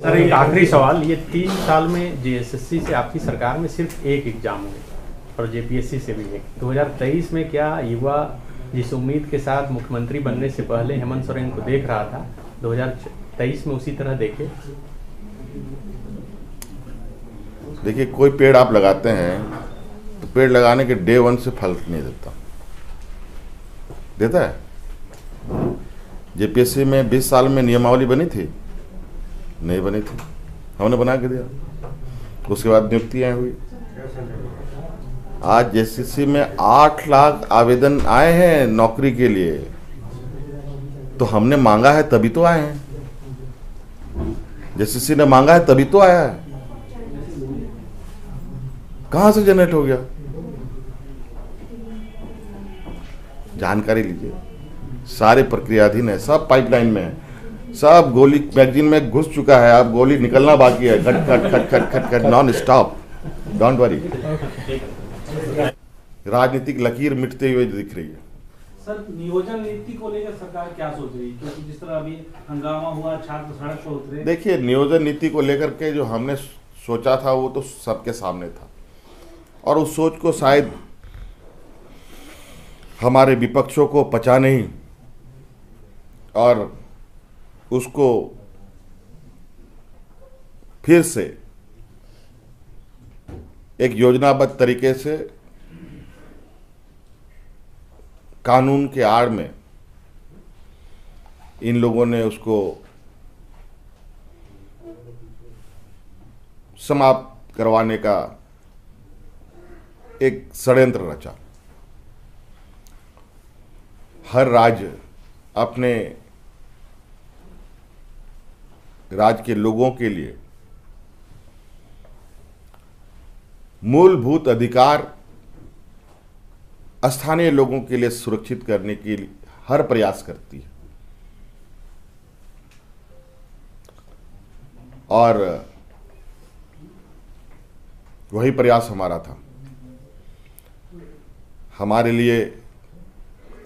Sir एक आखिरी सवाल, ये 3 साल में जेएसएससी से आपकी सरकार में सिर्फ एक एग्जाम हुए और जेपीएससी से भी एक। 2023 में क्या युवा जिस उम्मीद के साथ मुख्यमंत्री बनने से पहले हेमंत सोरेन को देख रहा था, 2023 में उसी तरह देखे? देखिए, कोई पेड़ आप लगाते हैं तो पेड़ लगाने के डे 1 से फल नहीं देता है। जेपीएससी में 20 साल में नियमावली बनी थी? नहीं बनी थी, हमने बना के दिया। उसके बाद नियुक्तियां हुई। आज जेएसएससी में 8 लाख आवेदन आए हैं नौकरी के लिए, तो हमने मांगा है तभी तो आए हैं। जेएसएससी ने मांगा है तभी तो आया है। कहां से जनरेट हो गया? जानकारी लीजिए, सारे प्रक्रियाधीन है, सब पाइपलाइन में है, सब गोली मैगजीन में घुस चुका है। अब गोली निकलना बाकी है, खट खट खट खट खट खट नॉन स्टॉप। डोंट वरी, राजनीतिक लकीर मिटते हुए दिख रही है। सर, नियोजन नीति को लेकर सरकार क्या सोच रही है? क्योंकि जिस तरह अभी हंगामा हुआ, छात्र सड़क पर उतरे। देखिए, नियोजन नीति को लेकर के जो हमने सोचा था वो तो सबके सामने था, और उस सोच को शायद हमारे विपक्षों को पचा नहीं, और उसको फिर से एक योजनाबद्ध तरीके से कानून के आड़ में इन लोगों ने उसको समाप्त करवाने का एक षड्यंत्र रचा। हर राज्य अपने राज्य के लोगों के लिए मूलभूत अधिकार स्थानीय लोगों के लिए सुरक्षित करने के लिए हर प्रयास करती है, और वही प्रयास हमारा था। हमारे लिए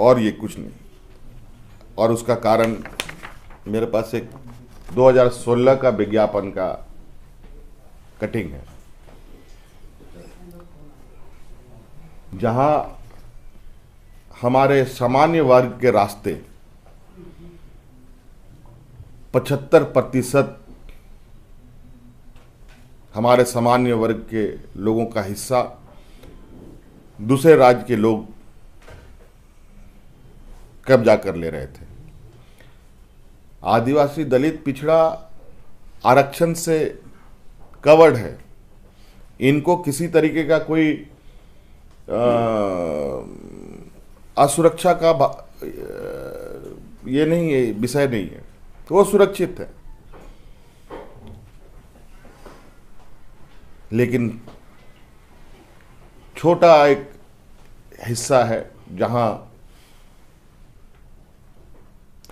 और ये कुछ नहीं। और उसका कारण मेरे पास एक 2016 का विज्ञापन का कटिंग है, जहां हमारे सामान्य वर्ग के रास्ते 75% हमारे सामान्य वर्ग के लोगों का हिस्सा दूसरे राज्य के लोग कब्जा कर ले रहे थे। आदिवासी, दलित, पिछड़ा आरक्षण से कवर्ड है। इनको किसी तरीके का कोई असुरक्षा का ये नहीं है, विषय नहीं है, तो वो सुरक्षित है। लेकिन छोटा एक हिस्सा है जहां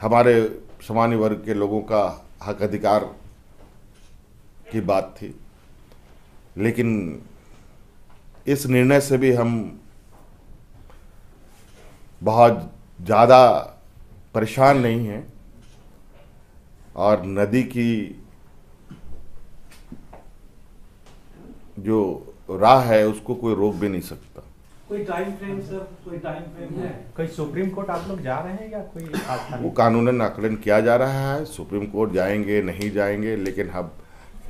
हमारे सामान्य वर्ग के लोगों का हक अधिकार की बात थी। लेकिन इस निर्णय से भी हम बहुत ज़्यादा परेशान नहीं हैं, और नदी की जो राह है उसको कोई रोक भी नहीं सकता। कोई टाइम फ्रेम सर, कोई टाइम फ्रेम है? कोई सुप्रीम कोर्ट आप लोग जा रहे हैं या कोई वो कानूनन आकलन किया जा रहा है। सुप्रीम कोर्ट जाएंगे नहीं जाएंगे, लेकिन अब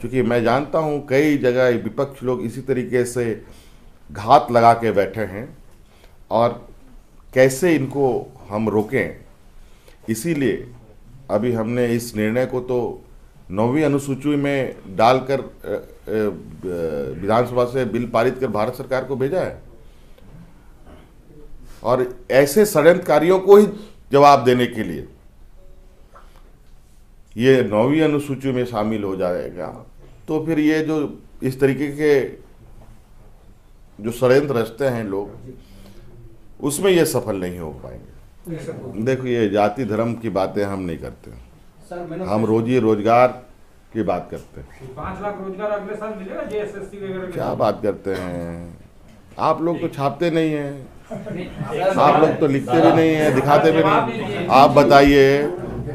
चूंकि मैं जानता हूं कई जगह विपक्ष लोग इसी तरीके से घात लगा के बैठे हैं, और कैसे इनको हम रोकें, इसीलिए अभी हमने इस निर्णय को तो 9वीं अनुसूची में डालकर विधानसभा से बिल पारित कर भारत सरकार को भेजा है, और ऐसे षड्यंत्रकारियों को ही जवाब देने के लिए ये 9वीं अनुसूची में शामिल हो जाएगा। तो फिर ये जो इस तरीके के जो षड्यंत्र रचते हैं लोग, उसमें ये सफल नहीं हो पाएंगे। देखो, ये जाति धर्म की बातें हम नहीं करते, हम रोजी रोजगार की बात करते हैं। 5 लाख रोजगार अगले साल मिलेगा जेएसएससी वगैरह? क्या बात करते हैं आप लोग? तो छापते नहीं हैं, आप लोग तो लिखते भी नहीं हैं, दिखाते भी नहीं। आप बताइए,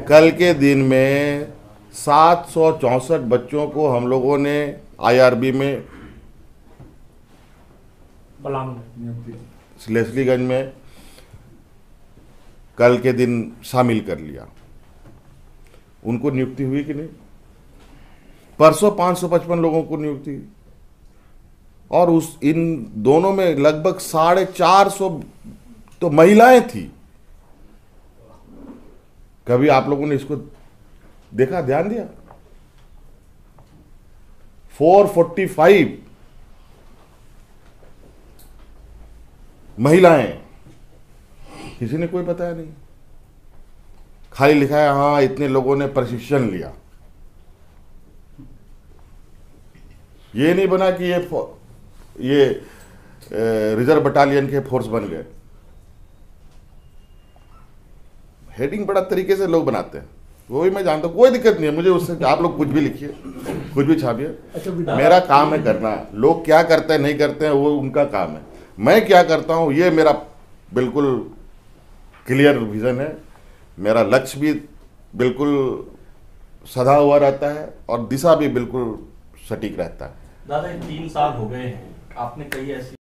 कल के दिन में 764 बच्चों को हम लोगों ने IRB में लेस्लीगंज में कल के दिन शामिल कर लिया। उनको नियुक्ति हुई कि नहीं? परसों 555 लोगों को नियुक्ति हुई और उस इन दोनों में लगभग 450 तो महिलाएं थी। कभी आप लोगों ने इसको देखा, ध्यान दिया? 445 महिलाएं, किसी ने कोई बताया नहीं, खाली लिखा है हाँ इतने लोगों ने प्रशिक्षण लिया। ये नहीं बना कि ये रिजर्व बटालियन के फोर्स बन गए। हेडिंग बड़ा तरीके से लोग बनाते हैं, वो भी मैं जानता हूँ, कोई दिक्कत नहीं है मुझे उससे। आप लोग कुछ भी लिखिए, कुछ भी छापिए, मेरा काम है करना। लोग क्या करते हैं नहीं करते हैं वो उनका काम है, मैं क्या करता हूँ ये मेरा बिल्कुल क्लियर विजन है। मेरा लक्ष्य भी बिल्कुल सधा हुआ रहता है और दिशा भी बिल्कुल सटीक रहता है। दादा 3 साल हो गए हैं, आपने कई ऐसी